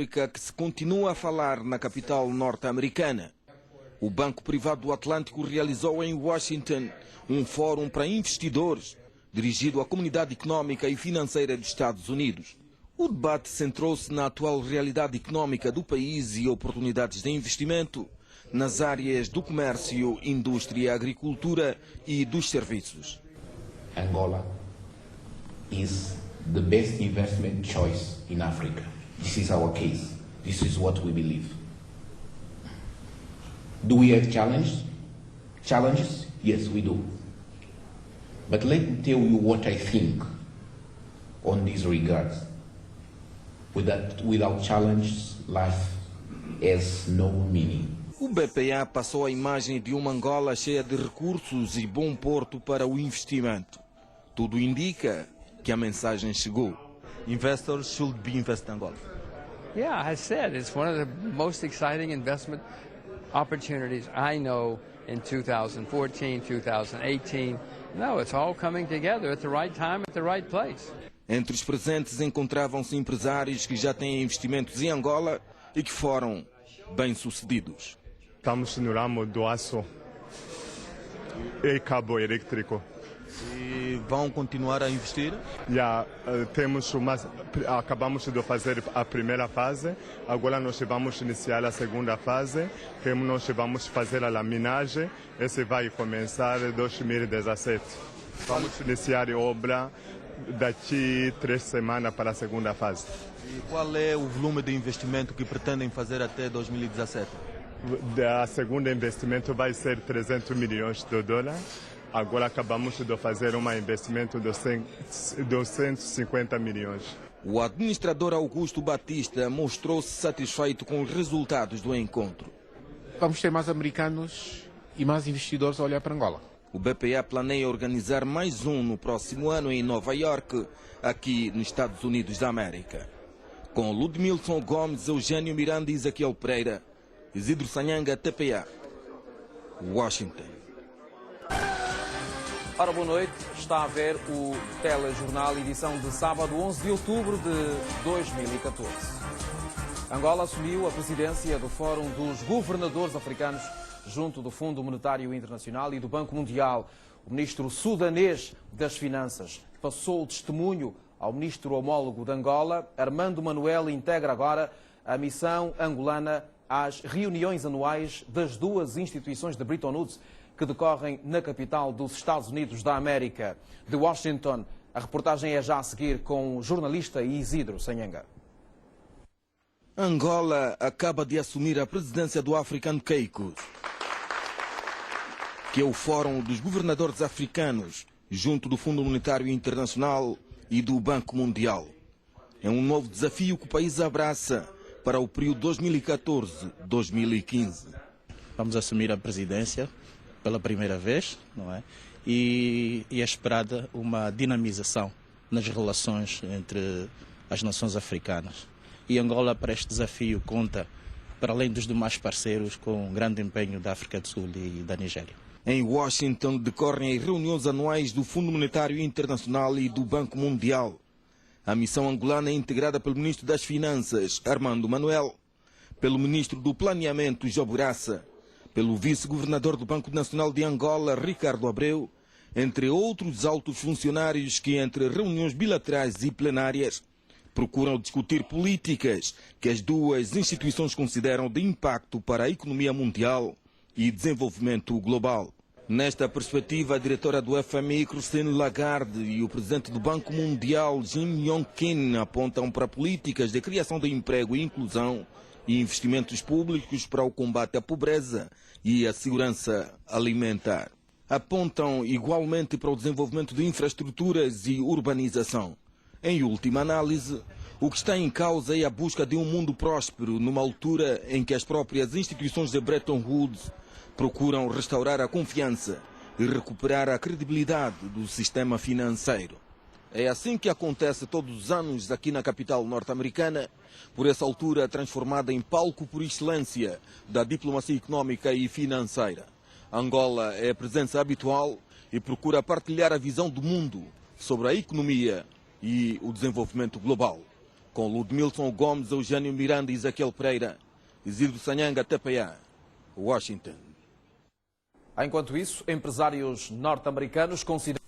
África que se continua a falar na capital norte-americana. O Banco Privado do Atlântico realizou em Washington um fórum para investidores dirigido à comunidade económica e financeira dos Estados Unidos. O debate centrou-se na atual realidade económica do país e oportunidades de investimento nas áreas do comércio, indústria, agricultura e dos serviços. Angola is the best investment choice in Africa. This is our case. This is what we believe. Do we have challenges? Challenges? Yes, we do. But let me tell you what I think on these regards. Without challenges, life has no meaning. O BPA passou a imagem de uma Angola cheia de recursos e bom porto para o investimento. Tudo indica que a mensagem chegou. Investors should be investing in Angola. Yeah, I said it's one of the most exciting investment opportunities I know in 2014, 2018. No, it's all coming together at the right time, at the right place. Entre os presentes encontravam-se empresários que já têm investimentos em Angola e que foram bem-sucedidos. Estamos no ramo do aço e cabo elétrico. E vão continuar a investir? Acabamos de fazer a primeira fase, agora nós vamos iniciar a segunda fase, que nós vamos fazer a laminagem, esse vai começar em 2017. Vamos iniciar a obra daqui 3 semanas para a segunda fase. E qual é o volume de investimento que pretendem fazer até 2017? A segunda investimento vai ser 300 milhões de dólares. Agora acabamos de fazer um investimento de 250 milhões. O administrador Augusto Batista mostrou-se satisfeito com os resultados do encontro. Vamos ter mais americanos e mais investidores a olhar para Angola. O BPA planeia organizar mais um no próximo ano em Nova York, aqui nos Estados Unidos da América. Com Ludmilson Gomes, Eugênio Miranda e Ezequiel Pereira, Isidro Sanhanga, TPA, Washington. Ora, boa noite. Está a ver o Telejornal, edição de sábado, 11 de outubro de 2014. Angola assumiu a presidência do Fórum dos Governadores Africanos junto do Fundo Monetário Internacional e do Banco Mundial. O ministro sudanês das Finanças passou o testemunho ao ministro homólogo de Angola. Armando Manuel integra agora a missão angolana às reuniões anuais das duas instituições de Bretton Woods que decorrem na capital dos Estados Unidos da América. De Washington, a reportagem é já a seguir com o jornalista Isidro Sanhanga. Angola acaba de assumir a presidência do African Caucus, que é o Fórum dos Governadores Africanos, junto do Fundo Monetário Internacional e do Banco Mundial. É um novo desafio que o país abraça para o período 2014-2015. Vamos assumir a presidência pela primeira vez, não é? E é esperada uma dinamização nas relações entre as nações africanas. E Angola, para este desafio, conta, para além dos demais parceiros, com um grande empenho da África do Sul e da Nigéria. Em Washington decorrem as reuniões anuais do Fundo Monetário Internacional e do Banco Mundial. A missão angolana é integrada pelo Ministro das Finanças, Armando Manuel, pelo Ministro do Planeamento, João Graça, pelo Vice-Governador do Banco Nacional de Angola, Ricardo Abreu, entre outros altos funcionários que, entre reuniões bilaterais e plenárias, procuram discutir políticas que as duas instituições consideram de impacto para a economia mundial e desenvolvimento global. Nesta perspectiva, a diretora do FMI, Christine Lagarde, e o presidente do Banco Mundial, Jim Yong Kim, apontam para políticas de criação de emprego e inclusão e investimentos públicos para o combate à pobreza e à segurança alimentar. Apontam igualmente para o desenvolvimento de infraestruturas e urbanização. Em última análise, o que está em causa é a busca de um mundo próspero numa altura em que as próprias instituições de Bretton Woods procuram restaurar a confiança e recuperar a credibilidade do sistema financeiro. É assim que acontece todos os anos aqui na capital norte-americana, por essa altura transformada em palco por excelência da diplomacia económica e financeira. Angola é a presença habitual e procura partilhar a visão do mundo sobre a economia e o desenvolvimento global. Com Ludmilson Gomes, Eugênio Miranda e Ezequiel Pereira. Isidro Sanhanga, TPA, Washington. Enquanto isso, empresários norte-americanos consideram